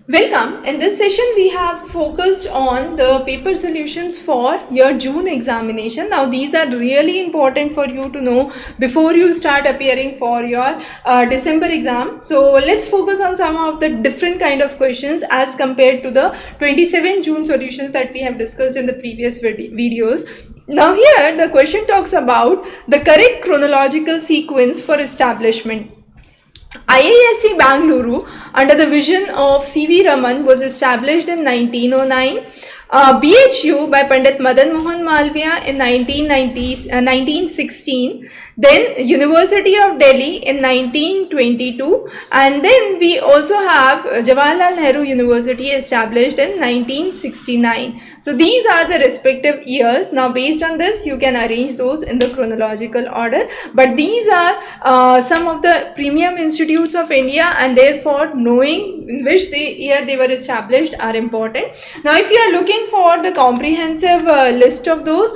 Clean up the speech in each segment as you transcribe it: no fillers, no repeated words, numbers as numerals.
Welcome. In this session, we have focused on the paper solutions for your June examination. Now, these are really important for you to know before you start appearing for your December exam. So, let's focus on some of the different kind of questions as compared to the 27 June solutions that we have discussed in the previous videos. Now, here the question talks about the correct chronological sequence for establishment. IISc Bangalore, under the vision of C.V. Raman, was established in 1909. BHU by Pandit Madan Mohan Malviya in 1916. Then University of Delhi in 1922, and then we also have Jawaharlal Nehru University established in 1969. So these are the respective years. Now based on this, you can arrange those in the chronological order, but these are some of the premium institutes of India, and therefore knowing in which year they were established are important. Now if you are looking for the comprehensive list of those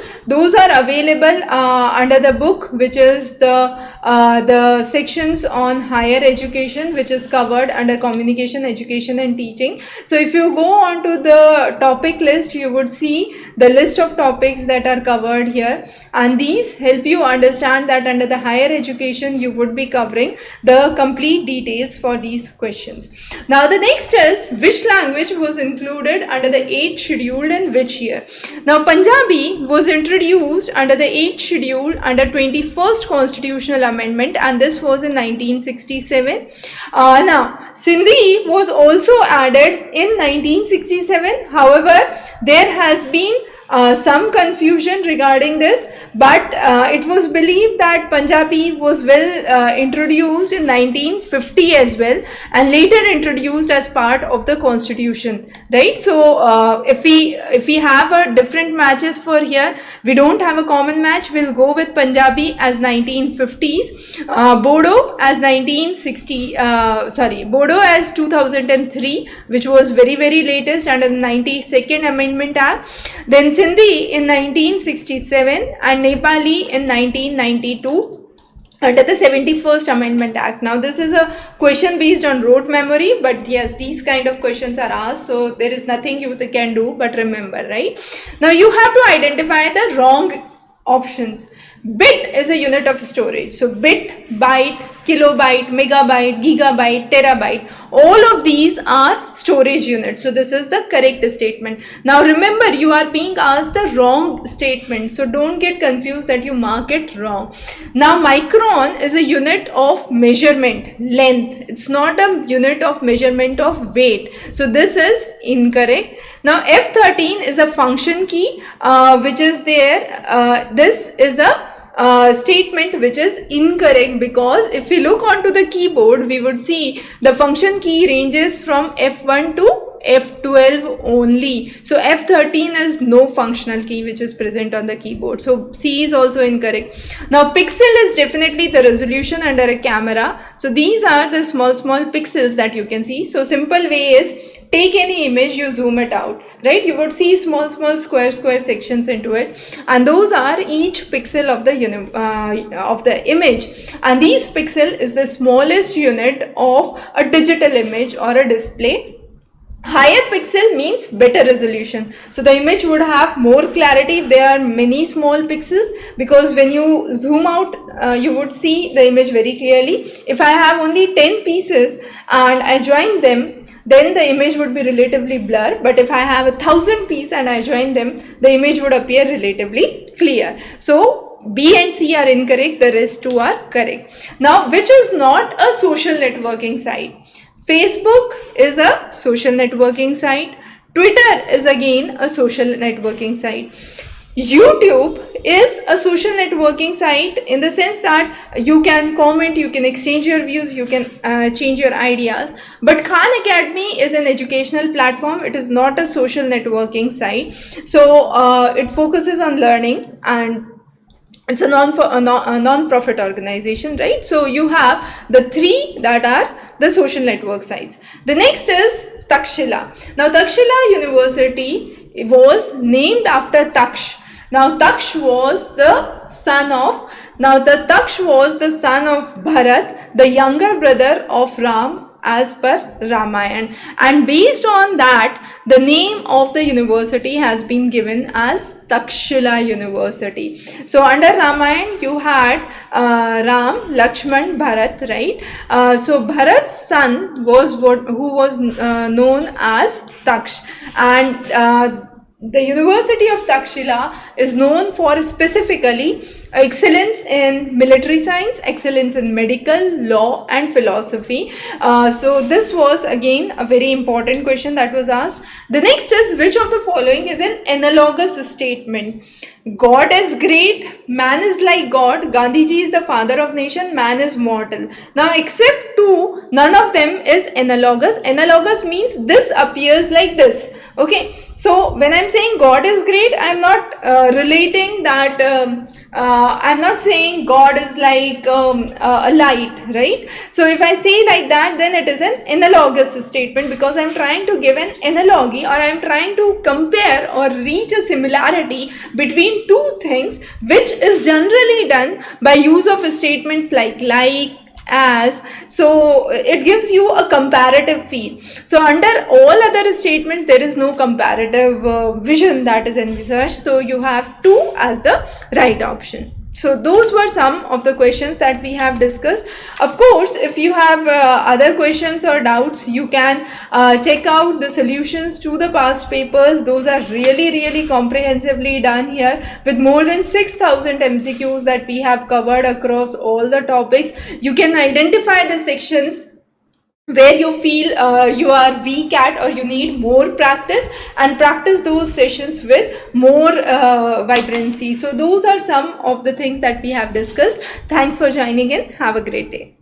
are available under the book, which is the sections on higher education, which is covered under communication, education and teaching. So if you go on to the topic list, you would see the list of topics that are covered here, and these help you understand that under the higher education you would be covering the complete details for these questions. Now the next is which language was included under the 8th schedule and which year. Now Punjabi was introduced under the 8th schedule under 21st constitutional amendment, and this was in 1967. Now Sindhi was also added in 1967. However, there has been some confusion regarding this, but it was believed that Punjabi was introduced in 1950 as well, and later introduced as part of the constitution, right? So if we have a different matches for here, we don't have a common match, we'll go with Punjabi as 1950s, Bodo as 1960, Bodo as 2003, which was very latest under the 92nd Amendment Act. Then Sindhi in 1967 and Nepali in 1992 under the 71st Amendment Act. Now this is a question based on rote memory, but yes, these kind of questions are asked, so there is nothing you can do but remember, right? Now you have to identify the wrong options. Bit is a unit of storage. So bit, byte, kilobyte, megabyte, gigabyte, terabyte, all of these are storage units. So this is the correct statement. Now remember, you are being asked the wrong statement, so don't get confused that you mark it wrong. Now micron is a unit of measurement, length. It's not a unit of measurement of weight. So this is incorrect. Now F13 is a function key which is there. This is a statement which is incorrect, because if we look onto the keyboard, we would see the function key ranges from F1 to F12 only. So F13 is no functional key which is present on the keyboard. So C is also incorrect. Now pixel is definitely the resolution under a camera. So these are the small pixels that you can see. So simple way is, take any image, you zoom it out, right? You would see small square sections into it, and those are each pixel of the image, and these pixel is the smallest unit of a digital image or a display. Higher pixel means better resolution, so the image would have more clarity if there are many small pixels, because when you zoom out you would see the image very clearly. If I have only 10 pieces and I join them, then the image would be relatively blurred, but if I have 1,000 pieces and I join them, the image would appear relatively clear. So B and C are incorrect, the rest two are correct. Now which is not a social networking site? Facebook is a social networking site. Twitter is again a social networking site. YouTube is a social networking site in the sense that you can comment, you can exchange your views, you can change your ideas. But Khan Academy is an educational platform. It is not a social networking site. So it focuses on learning, and it's a non-profit organization, right? So you have the three that are the social network sites. The next is Takshila. Now Takshila University was named after Taksh. Now Taksh was the son of Bharat, the younger brother of Ram as per Ramayana, and based on that the name of the university has been given as Takshila University. So under Ramayana you had Ram, Lakshman, Bharat, right? So Bharat's son was who was known as Taksh, and the University of Takshila is known for specifically excellence in military science, excellence in medical, law and philosophy. So this was again a very important question that was asked. The next is, which of the following is an analogous statement? God is great, man is like God, Gandhiji is the father of nation, man is mortal. Now except two, none of them is analogous. Analogous means this appears like this. Okay, so when I'm saying God is great, I'm not relating that, I'm not saying God is like a light, right? So if I say like that, then it is an analogous statement, because I'm trying to give an analogy, or I'm trying to compare or reach a similarity between two things, which is generally done by use of statements like, as. So it gives you a comparative feel. So under all other statements there is no comparative vision that is envisaged, so you have 2 as the right option. So those were some of the questions that we have discussed. Of course, if you have other questions or doubts, you can check out the solutions to the past papers. Those are really comprehensively done here, with more than 6,000 MCQs that we have covered across all the topics. You can identify the sections where you feel you are weak at, or you need more practice, and practice those sessions with more vibrancy. So those are some of the things that we have discussed. Thanks for joining in. Have a great day.